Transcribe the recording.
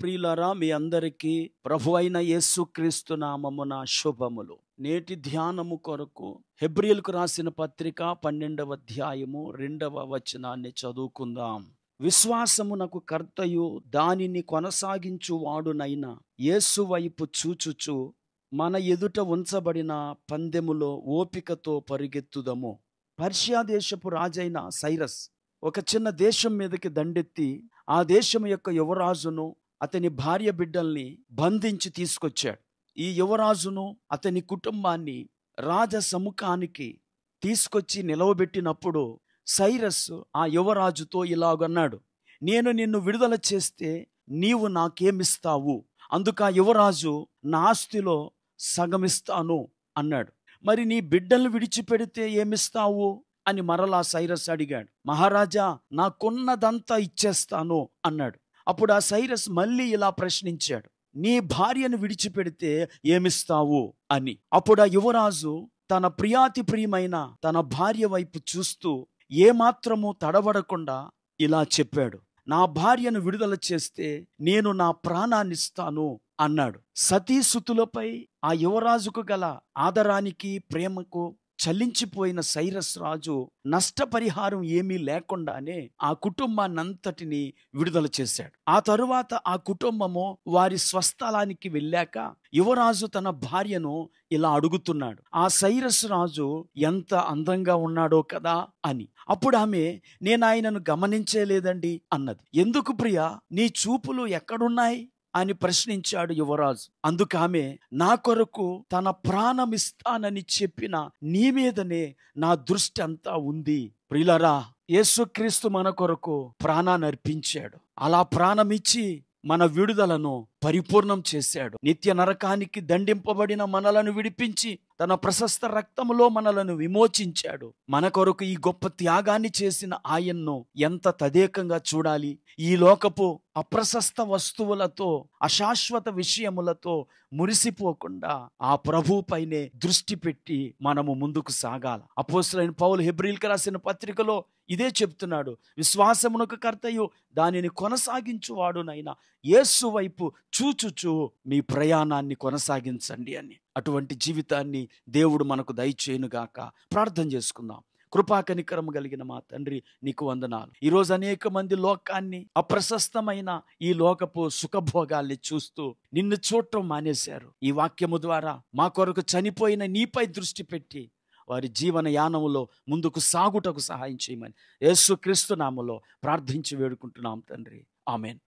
ప్రియులారా, మీ అందరికీ ప్రభువైన యేసుక్రీస్తు నామమున శుభములు. నేటి ధ్యానము కొరకు హెబ్రీయులకు రాసిన పత్రిక 12వ అధ్యాయము 2వ వచనాన్ని చదువుకుందాం. విశ్వాసమునకు కర్తయు దానిని కొనసాగించువాడునైన యేసు వైపు చూచుచు మన ఎదుట ఉంచబడిన పందెములో ఓపికతో పరిగెత్తుదము. పర్షియా దేశపు రాజైన సైరస్ ఒక చిన్న దేశం మీదకి దండెత్తి ఆ దేశం యొక్క యువరాజును అతని భార్య బిడ్డల్ని బంధించి తీసుకొచ్చాడు. ఈ యువరాజును అతని కుటుంబాన్ని రాజసముఖానికి తీసుకొచ్చి నిలవబెట్టినప్పుడు సైరస్ ఆ యువరాజుతో ఇలాగన్నాడు, నేను నిన్ను విడుదల చేస్తే నీవు నాకేమిస్తావు? అందుకు ఆ యువరాజు, నా ఆస్తిలో సగమిస్తాను అన్నాడు. మరి నీ బిడ్డల్ని విడిచిపెడితే ఏమిస్తావు అని మరలా సైరస్ అడిగాడు. మహారాజా, నాకున్నదంతా ఇచ్చేస్తాను అన్నాడు. అప్పుడు ఆ సైరస్ మళ్ళీ ఇలా ప్రశ్నించాడు, నీ భార్యను విడిచిపెడితే ఏమిస్తావు అని. అప్పుడు ఆ యువరాజు తన ప్రియాతి ప్రియమైన తన భార్య వైపు చూస్తూ ఏమాత్రము తడబడకుండా ఇలా చెప్పాడు, నా భార్యను విడుదల చేస్తే నేను నా ప్రాణాన్నిస్తాను అన్నాడు. సతీసుతులపై ఆ యువరాజుకు గల ఆదరానికి ప్రేమకు చలించిపోయిన సైరస్ రాజు నష్టపరిహారం ఏమీ లేకుండానే ఆ కుటుంబాన్నంతటిని విడుదల చేశాడు. ఆ తరువాత ఆ కుటుంబము వారి స్వస్థలానికి వెళ్ళాక యువరాజు తన భార్యను ఇలా అడుగుతున్నాడు, ఆ సైరస్ రాజు ఎంత అందంగా ఉన్నాడో కదా అని. అప్పుడు ఆమె, నేను ఆయనను గమనించలేదండి అన్నది. ఎందుకు ప్రియా, నీ చూపులు ఎక్కడున్నాయి అని ప్రశ్నించాడు యువరాజు. అందుకామె, నా కొరకు తన ప్రాణమిస్తానని చెప్పిన నీ మీదనే నా దృష్టి అంతా ఉంది. ప్రియులారా, యేసుక్రీస్తు మన కొరకు ప్రాణాన్ని అర్పించాడు. అలా ప్రాణమిచ్చి మన విడుదలను పరిపూర్ణం చేశాడు. నిత్య నరకానికి దండింపబడిన మనలను విడిపించి తన ప్రశస్త రక్తములో మనలను విమోచించాడు. మన కొరకు ఈ గొప్ప త్యాగాన్ని చేసిన ఆయన్ను ఎంత తదేకంగా చూడాలి. ఈ లోకపు అప్రశస్త వస్తువులతో, అశాశ్వత విషయములతో మురిసిపోకుండా ఆ ప్రభు పైనే దృష్టి పెట్టి మనము ముందుకు సాగాల. అపోస్తలుడైన పౌలు హెబ్రీయులకు రాసిన పత్రికలో ఇదే చెప్తున్నాడు. విశ్వాసమునకు కర్తయు దానిని కొనసాగించువాడునైన యేసు వైపు చూచుచు మీ ప్రయాణాన్ని కొనసాగించండి అని. అటువంటి జీవితాన్ని దేవుడు మనకు దయచేయునుగాక. ప్రార్థన చేసుకుందాం. కృపా కనికరము కలిగిన మా తండ్రి, నీకు వందనాలు. ఈరోజు అనేక మంది లోకాన్ని, అప్రశస్తమైన ఈ లోకపు సుఖభోగాల్ని చూస్తూ నిన్ను చూడటం మానేశారు. ఈ వాక్యము ద్వారా మా కొరకు చనిపోయిన నీపై దృష్టి పెట్టి వారి జీవన యానములో ముందుకు సాగుటకు సహాయం చేయమని యేసుక్రీస్తు నామములో ప్రార్థించి వేడుకుంటున్నాం తండ్రి. ఆమేన్.